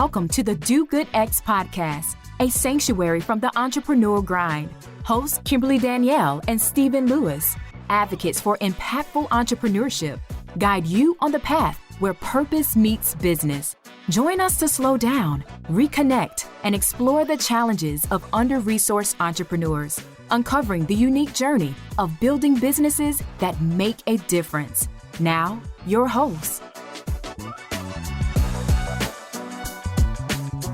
Welcome to the Do Good X podcast, a sanctuary from the entrepreneur grind. Hosts Kimberly Danielle and Stephen Lewis, advocates for impactful entrepreneurship, guide you on the path where purpose meets business. Join us to slow down, reconnect, and explore the challenges of under-resourced entrepreneurs, uncovering the unique journey of building businesses that make a difference. Now, your host.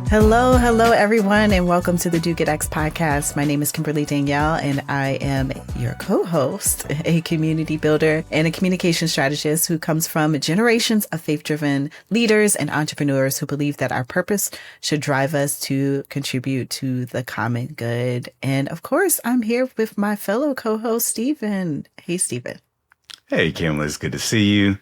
Hello, everyone, and welcome to the Do Good X podcast. My name is Kimberly Danielle, and I am your co-host, a community builder and a communication strategist who comes from generations of faith-driven leaders and entrepreneurs who believe that our purpose should drive us to contribute to the common good. And of course, I'm here with my fellow co-host, Stephen. Hey, Stephen. Hey, Kimberly, it's good to see you.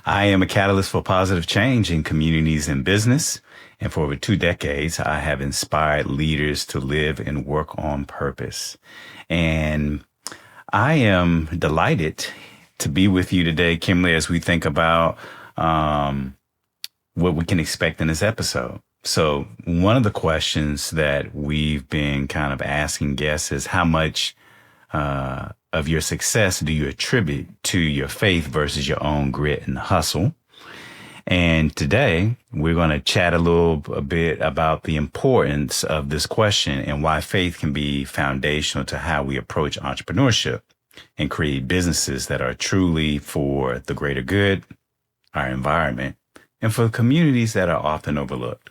I am a catalyst for positive change in communities and business. And for over 2 decades, I have inspired leaders to live and work on purpose. And I am delighted to be with you today, Kimberly, as we think about what we can expect in this episode. So one of the questions that we've been kind of asking guests is how much of your success do you attribute to your faith versus your own grit and hustle? And today we're going to chat a bit about the importance of this question and why faith can be foundational to how we approach entrepreneurship and create businesses that are truly for the greater good, our environment, and for communities that are often overlooked.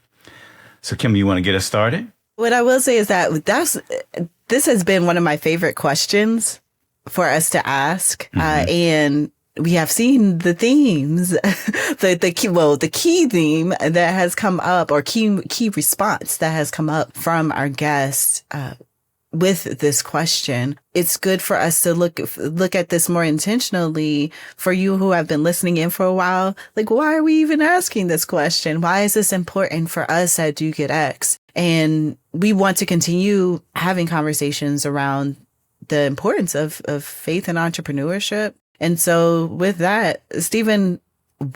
So, Kim, you want to get us started? What I will say is that this has been one of my favorite questions for us to ask, and we have seen the themes, the key theme that has come up, or key response that has come up from our guests with this question. It's good for us to look at this more intentionally. For you who have been listening in for a while, like, why are we even asking this question? Why is this important for us at Do Good X? And we want to continue having conversations around the importance of faith and entrepreneurship. And so with that, Stephen,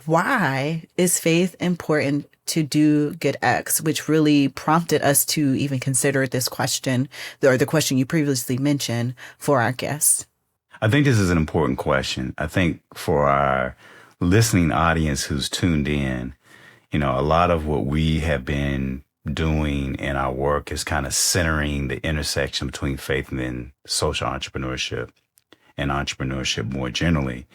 why is faith important to Do Good X, which really prompted us to even consider this question, or the question you previously mentioned, for our guests? I think this is an important question. I think for our listening audience who's tuned in, a lot of what we have been doing in our work is kind of centering the intersection between faith and then social entrepreneurship and entrepreneurship more generally.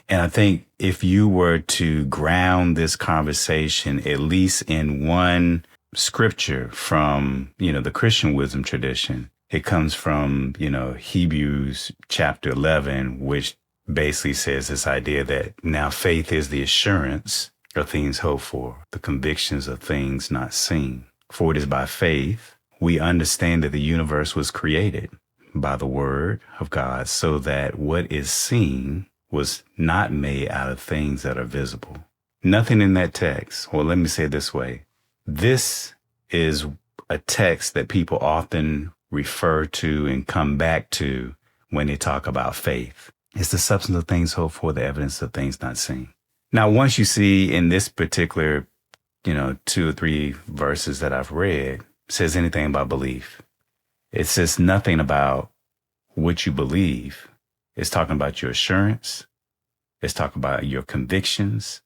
And I think if you were to ground this conversation, at least in one scripture from, the Christian wisdom tradition, it comes from, Hebrews chapter 11, which basically says this idea that now faith is the assurance of things hoped for, the convictions of things not seen. For it is by faith we understand that the universe was created by the word of God, so that what is seen was not made out of things that are visible. Nothing in that text, or let me say it this way, this is a text that people often refer to and come back to when they talk about faith. It's the substance of things hoped for, the evidence of things not seen. Now, once you see in this particular 2 or 3 verses that I've read, says anything about belief. It says nothing about what you believe. It's talking about your assurance. It's talking about your convictions.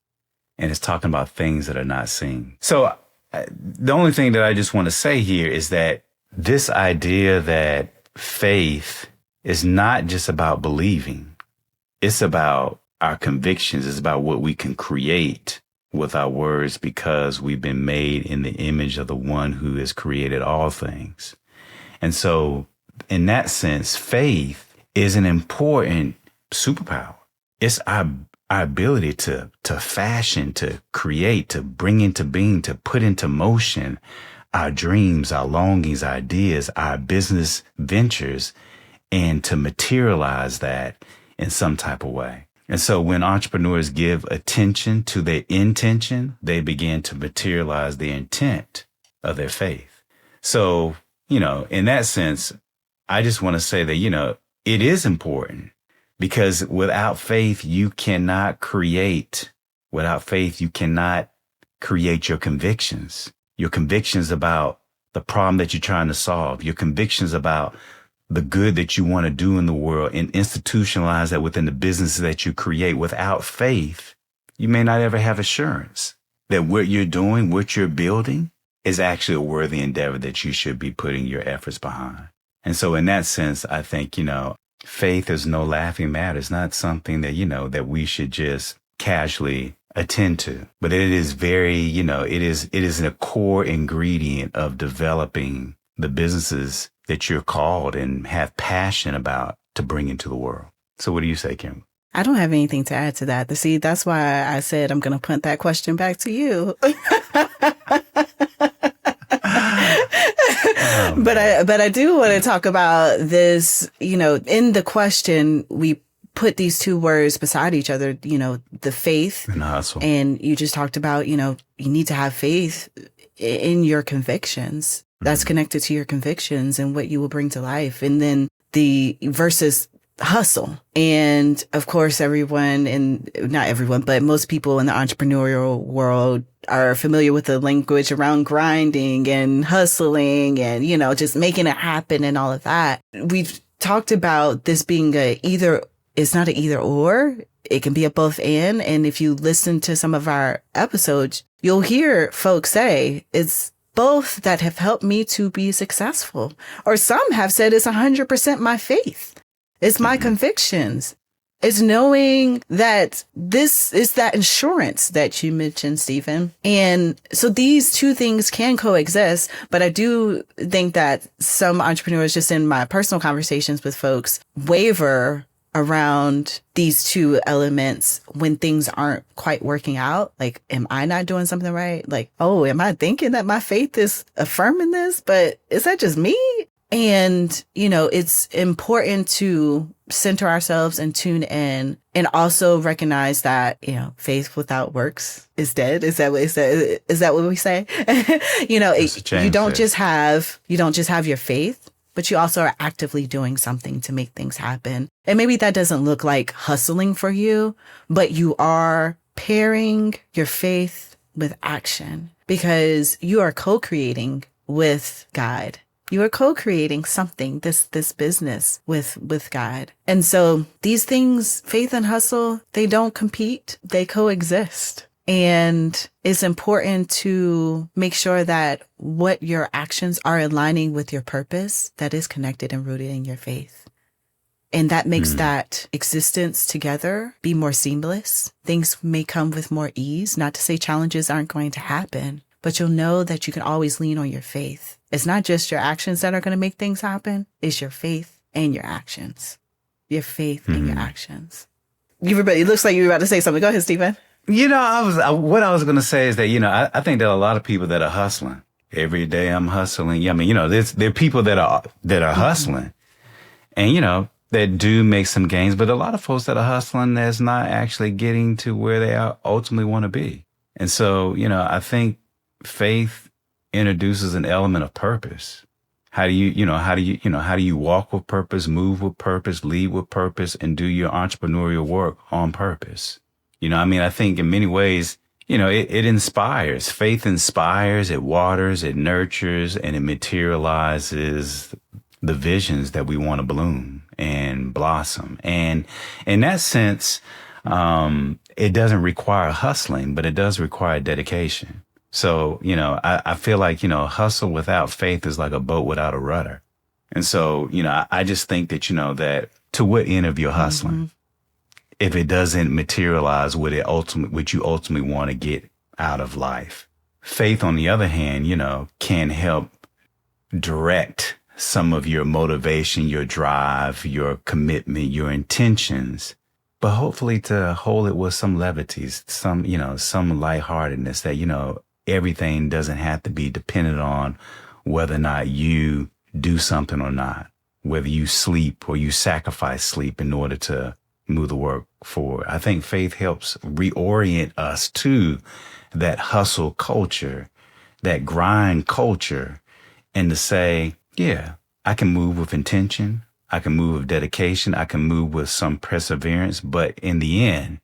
And it's talking about things that are not seen. So the only thing that I just want to say here is that this idea that faith is not just about believing. It's about our convictions. It's about what we can create with our words, because we've been made in the image of the one who has created all things. And so in that sense, faith is an important superpower. It's our ability to fashion, to create, to bring into being, to put into motion our dreams, our longings, our ideas, our business ventures, and to materialize that in some type of way. And so when entrepreneurs give attention to their intention, they begin to materialize the intent of their faith. So, in that sense, I just want to say that, it is important, because without faith, you cannot create. Without faith, you cannot create your convictions. your convictions about the problem that you're trying to solve, your convictions about the good that you want to do in the world, and institutionalize that within the businesses that you create. Without faith, you may not ever have assurance that what you're doing, what you're building, is actually a worthy endeavor that you should be putting your efforts behind. And so in that sense, I think, faith is no laughing matter. It's not something that, that we should just casually attend to, but it is very, it is a core ingredient of developing the businesses that you're called and have passion about to bring into the world. So what do you say, Kim? I don't have anything to add to that. See, that's why I said I'm going to punt that question back to you. But I do want to talk about this, in the question, we put these two words beside each other, the faith and hustle. And you just talked about, you need to have faith in your convictions. That's connected to your convictions and what you will bring to life. And then the versus hustle. And of course, not everyone, but most people in the entrepreneurial world are familiar with the language around grinding and hustling and, just making it happen and all of that. We've talked about this being it's not an either or. It can be a both and. And if you listen to some of our episodes, you'll hear folks say it's both that have helped me to be successful. Or some have said it's 100% my faith. It's my convictions. It's knowing that this is that insurance that you mentioned, Stephen. And so these two things can coexist. But I do think that some entrepreneurs, just in my personal conversations with folks, waver around these two elements when things aren't quite working out. Like, am I not doing something right? Like, oh, am I thinking that my faith is affirming this? But is that just me? And, it's important to center ourselves and tune in and also recognize that, faith without works is dead. Is that what we say? You don't just have your faith, but you also are actively doing something to make things happen. And maybe that doesn't look like hustling for you, but you are pairing your faith with action because you are co-creating with God. You are co-creating something, this business with God. And so these things, faith and hustle, they don't compete, they coexist. And it's important to make sure that what your actions are aligning with your purpose that is connected and rooted in your faith. And that makes that existence together be more seamless. Things may come with more ease, not to say challenges aren't going to happen, but you'll know that you can always lean on your faith. It's not just your actions that are going to make things happen. It's your faith and your actions. Your faith and your actions. It looks like you were about to say something. Go ahead, Stephen. What I was going to say is that, I think there are a lot of people that are hustling. Every day I'm hustling. I mean, there are people that are hustling and, that do make some gains, but a lot of folks that are hustling that's not actually getting to where they ultimately want to be. And so, I think faith introduces an element of purpose. How do you walk with purpose, move with purpose, lead with purpose, and do your entrepreneurial work on purpose? I think in many ways, it inspires. Faith inspires, it waters, it nurtures, and it materializes the visions that we want to bloom and blossom. And in that sense, it doesn't require hustling, but it does require dedication. So, I feel like, hustle without faith is like a boat without a rudder. And so, I just think that, that to what end of your hustling, if it doesn't materialize what you ultimately want to get out of life. Faith, on the other hand, can help direct some of your motivation, your drive, your commitment, your intentions, but hopefully to hold it with some levities, some lightheartedness that, everything doesn't have to be dependent on whether or not you do something or not, whether you sleep or you sacrifice sleep in order to move the work forward. I think faith helps reorient us to that hustle culture, that grind culture, and to say, yeah, I can move with intention. I can move with dedication. I can move with some perseverance. But in the end,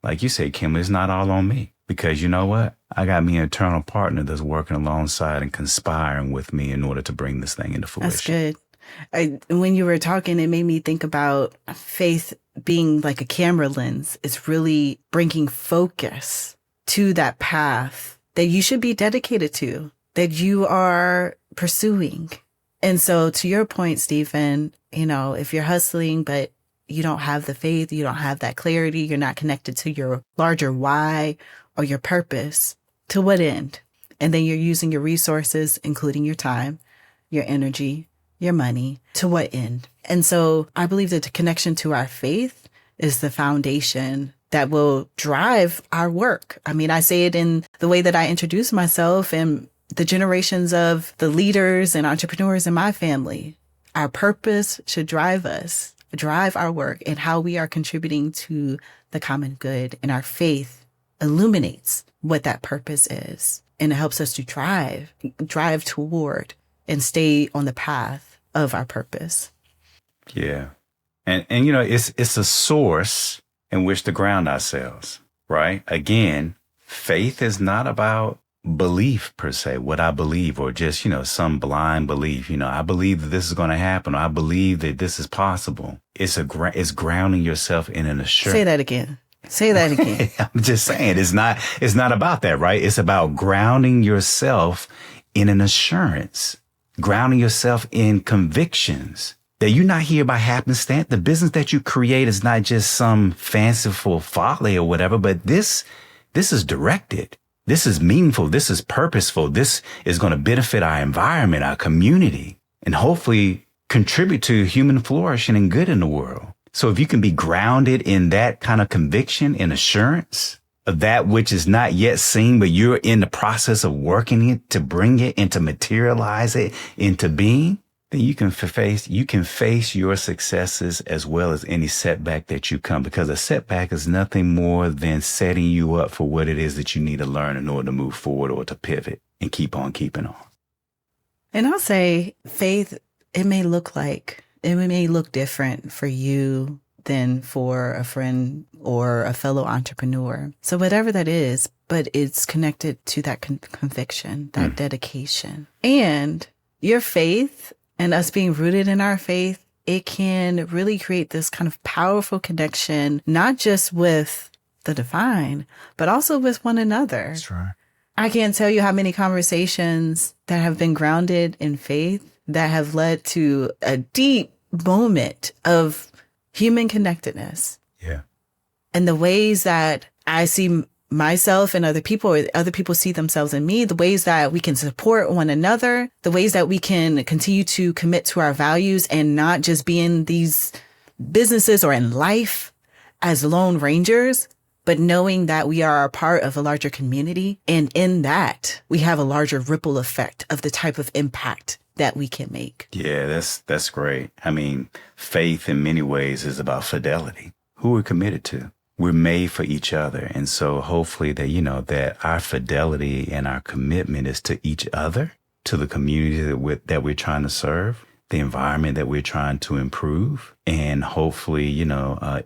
like you said, Kim, it's not all on me. Because you know what? I got me an eternal partner that's working alongside and conspiring with me in order to bring this thing into fruition. That's good. When you were talking, it made me think about faith being like a camera lens. It's really bringing focus to that path that you should be dedicated to, that you are pursuing. And so to your point, Stephen, if you're hustling, but you don't have the faith, you don't have that clarity, you're not connected to your larger why or your purpose, to what end? And then you're using your resources, including your time, your energy, your money, to what end? And so I believe that the connection to our faith is the foundation that will drive our work. I mean, I say it in the way that I introduce myself and the generations of the leaders and entrepreneurs in my family. Our purpose should drive us, drive our work and how we are contributing to the common good. And our faith illuminates what that purpose is. And it helps us to drive toward and stay on the path of our purpose. Yeah. And it's a source in which to ground ourselves, right? Again, faith is not about belief per se, what I believe, or just, some blind belief. I believe that this is going to happen. Or I believe that this is possible. It's grounding yourself in an assurance. Say that again. Say that again. I'm just saying it's not about that, right? It's about grounding yourself in an assurance, grounding yourself in convictions that you're not here by happenstance. The business that you create is not just some fanciful folly or whatever, but this is directed. This is meaningful. This is purposeful. This is going to benefit our environment, our community, and hopefully contribute to human flourishing and good in the world. So if you can be grounded in that kind of conviction and assurance of that which is not yet seen, but you're in the process of working it to bring it and to materialize it into being, then you can face your successes as well as any setback that you come, because a setback is nothing more than setting you up for what it is that you need to learn in order to move forward or to pivot and keep on keeping on. And I'll say faith, it may look different for you than for a friend or a fellow entrepreneur. So whatever that is, but it's connected to that conviction, that dedication. And your faith and us being rooted in our faith, it can really create this kind of powerful connection, not just with the divine, but also with one another. That's right. I can't tell you how many conversations that have been grounded in faith that have led to a deep moment of human connectedness. Yeah. And the ways that I see myself and other people, or other people see themselves in me, the ways that we can support one another, the ways that we can continue to commit to our values and not just be in these businesses or in life as lone rangers, but knowing that we are a part of a larger community. And in that, we have a larger ripple effect of the type of impact that we can make. Yeah, that's great. I mean, faith in many ways is about fidelity. Who we're committed to. We're made for each other. And so hopefully that, that our fidelity and our commitment is to each other, to the community that we're trying to serve, the environment that we're trying to improve, and hopefully,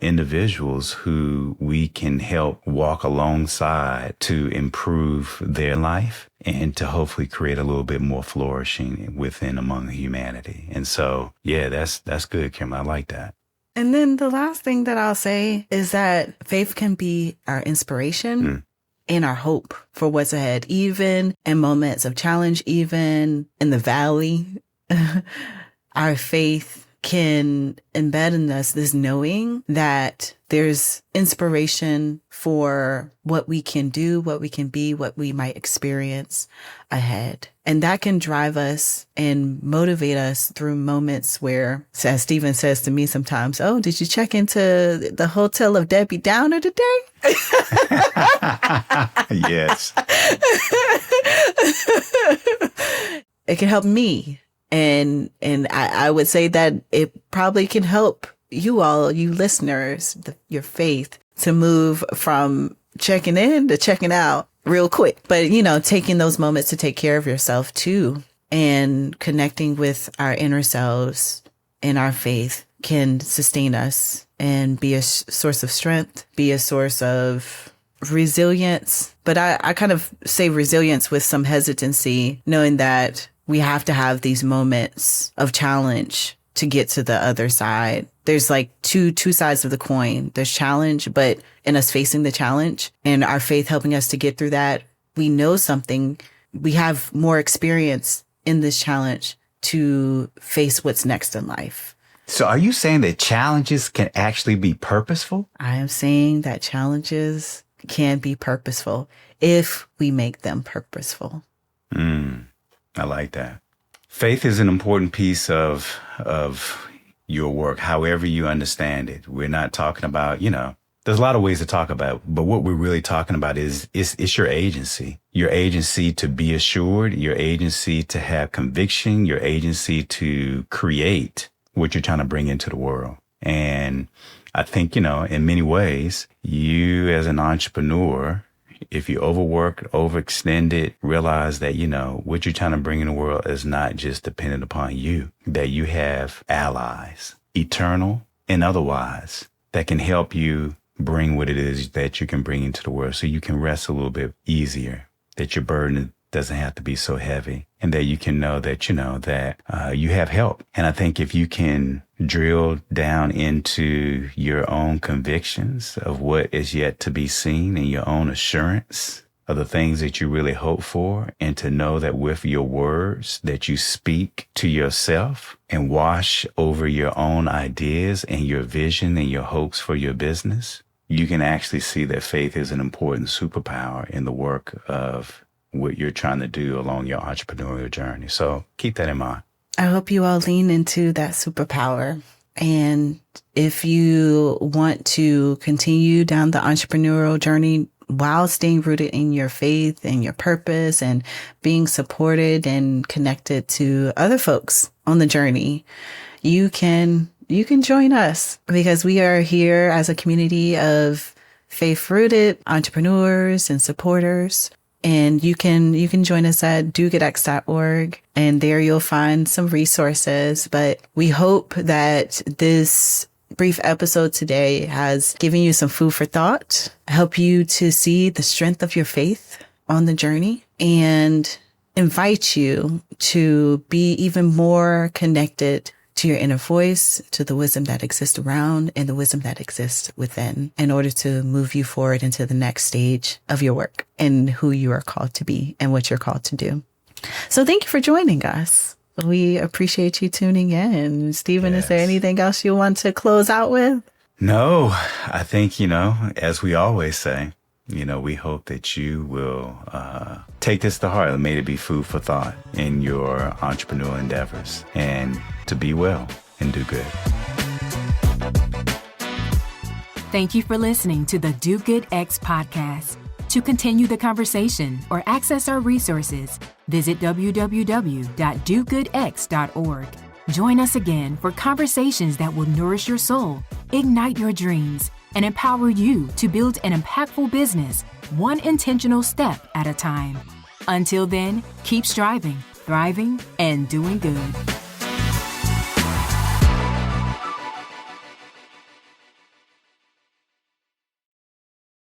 individuals who we can help walk alongside to improve their life and to hopefully create a little bit more flourishing within among humanity. And so, yeah, that's good, Kim. I like that. And then the last thing that I'll say is that faith can be our inspiration and our hope for what's ahead, even in moments of challenge, even in the valley. Our faith can embed in us this knowing that there's inspiration for what we can do, what we can be, what we might experience ahead. And that can drive us and motivate us through moments where, as Stephen says to me sometimes, oh, did you check into the hotel of Debbie Downer today? Yes. It can help me. And I would say that it probably can help you all, you listeners, your faith to move from checking in to checking out real quick. But, taking those moments to take care of yourself too, and connecting with our inner selves and our faith can sustain us and be a source of strength, be a source of resilience, but I kind of say resilience with some hesitancy, knowing that we have to have these moments of challenge to get to the other side. There's like two sides of the coin. There's challenge, but in us facing the challenge and our faith helping us to get through that, we know something. We have more experience in this challenge to face what's next in life. So are you saying that challenges can actually be purposeful? I am saying that challenges can be purposeful if we make them purposeful. I like that. Faith is an important piece of your work, however you understand it. We're not talking about, there's a lot of ways to talk about, but what we're really talking about is your agency to be assured, your agency to have conviction, your agency to create what you're trying to bring into the world. And I think, in many ways, you as an entrepreneur, if you overwork, overextended, realize that, what you're trying to bring in the world is not just dependent upon you, that you have allies, eternal and otherwise, that can help you bring what it is that you can bring into the world so you can rest a little bit easier, that your burden doesn't have to be so heavy, and that you can know that, you have help. And I think if you can drill down into your own convictions of what is yet to be seen and your own assurance of the things that you really hope for, and to know that with your words that you speak to yourself and wash over your own ideas and your vision and your hopes for your business, you can actually see that faith is an important superpower in the work of what you're trying to do along your entrepreneurial journey. So keep that in mind. I hope you all lean into that superpower. And if you want to continue down the entrepreneurial journey while staying rooted in your faith and your purpose and being supported and connected to other folks on the journey, you can join us, because we are here as a community of faith-rooted entrepreneurs and supporters. And you can join us at dogoodx.org, and there you'll find some resources. But we hope that this brief episode today has given you some food for thought, help you to see the strength of your faith on the journey, and invite you to be even more connected to your inner voice, to the wisdom that exists around and the wisdom that exists within, in order to move you forward into the next stage of your work and who you are called to be and what you're called to do. So thank you for joining us. We appreciate you tuning in. Stephen, Is there anything else you want to close out with? No, I think, as we always say, we hope that you will take this to heart and may it be food for thought in your entrepreneurial endeavors, and to be well and do good. Thank you for listening to the Do Good X podcast. To continue the conversation or access our resources, visit www.dogoodx.org. Join us again for conversations that will nourish your soul, ignite your dreams, and empower you to build an impactful business, one intentional step at a time. Until then, keep striving, thriving, and doing good.